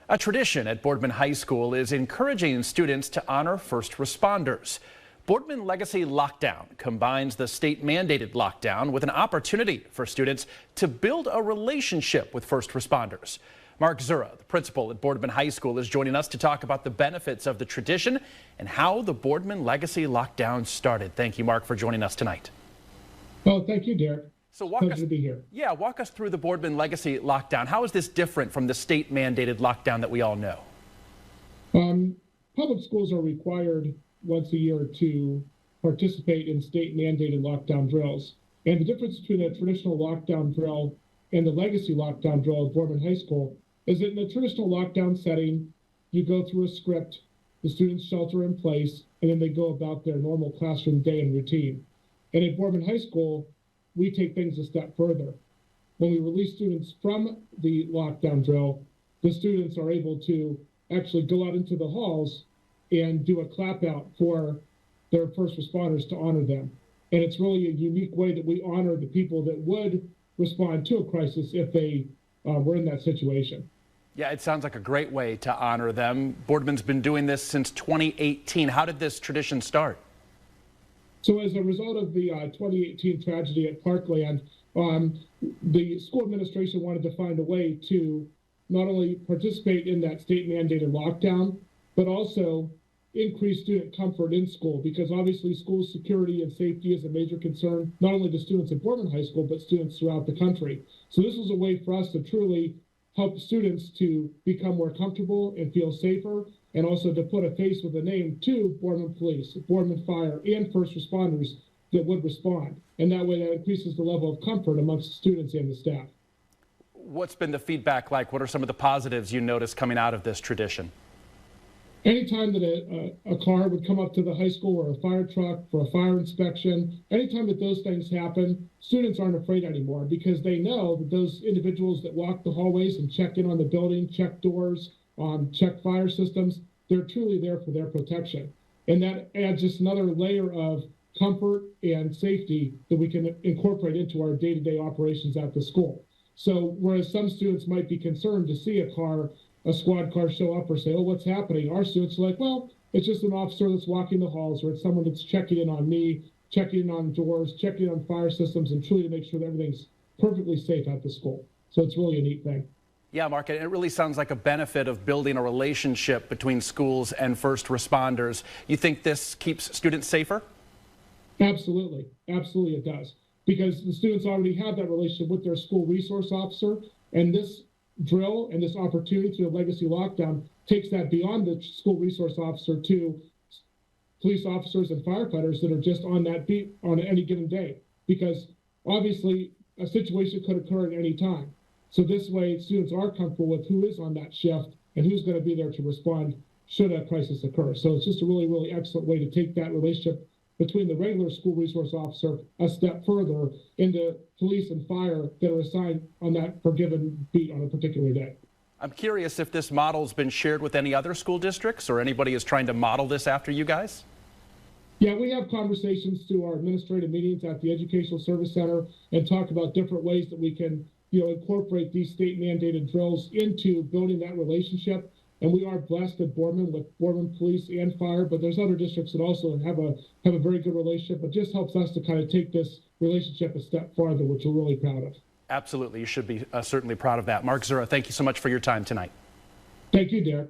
A tradition at Boardman High School is encouraging students to honor first responders. Boardman Legacy Lockdown combines the state-mandated lockdown with an opportunity for students to build a relationship with first responders. Mark Zura, the principal at Boardman High School, is joining us to talk about the benefits of the tradition and how the Boardman Legacy Lockdown started. Thank you, Mark, for joining us tonight. Oh, thank you, Derek. So Pleasure to be here. walk us through the Boardman Legacy Lockdown. How is this different from the state-mandated lockdown that we all know? Public schools are required once a year to participate in state-mandated lockdown drills. And the difference between a traditional lockdown drill and the legacy lockdown drill at Boardman High School is that in a traditional lockdown setting, you go through a script, the students shelter in place, and then they go about their normal classroom day and routine. And at Boardman High School, we take things a step further. When we release students from the lockdown drill, the students are able to actually go out into the halls and do a clap out for their first responders to honor them. And it's really a unique way that we honor the people that would respond to a crisis if they were in that situation. Yeah, it sounds like a great way to honor them. Boardman's been doing this since 2018. How did this tradition start? So as a result of the 2018 tragedy at Parkland, the school administration wanted to find a way to not only participate in that state-mandated lockdown, but also increase student comfort in school, because obviously school security and safety is a major concern, not only to students at Boardman High School, but students throughout the country. So this was a way for us to truly help students to become more comfortable and feel safer, and also to put a face with a name to Boardman Police, Boardman Fire, and first responders that would respond. And that way that increases the level of comfort amongst students and the staff. What's been the feedback like? What are some of the positives you notice coming out of this tradition? Anytime that a car would come up to the high school or a fire truck for a fire inspection, anytime that those things happen, students aren't afraid anymore, because they know that those individuals that walk the hallways and check in on the building, check doors, check fire systems, they're truly there for their protection. And that adds just another layer of comfort and safety that we can incorporate into our day-to-day operations at the school. So whereas some students might be concerned to see a squad car show up or say, oh, what's happening? Our students are like, well, it's just an officer that's walking the halls, or it's someone that's checking in on me, checking in on doors, checking in on fire systems, and truly to make sure that everything's perfectly safe at the school. So it's really a neat thing. Yeah, Mark, it really sounds like a benefit of building a relationship between schools and first responders. You think this keeps students safer? Absolutely. Absolutely it does. Because the students already have that relationship with their school resource officer, and this drill and this opportunity through the legacy lockdown takes that beyond the school resource officer to police officers and firefighters that are just on that beat on any given day, because obviously a situation could occur at any time. So this way students are comfortable with who is on that shift and who's going to be there to respond should a crisis occur. So it's just a really, really excellent way to take that relationship between the regular school resource officer a step further into police and fire that are assigned on that forgiven beat on a particular day. I'm curious if this model's been shared with any other school districts, or anybody is trying to model this after you guys? Yeah, we have conversations through our administrative meetings at the Educational Service Center and talk about different ways that we can, incorporate these state-mandated drills into building that relationship. And we are blessed at Boardman with Boardman Police and Fire, but there's other districts that also have a very good relationship. It just helps us to kind of take this relationship a step farther, which we're really proud of. Absolutely. You should be certainly proud of that. Mark Zura, thank you so much for your time tonight. Thank you, Derek.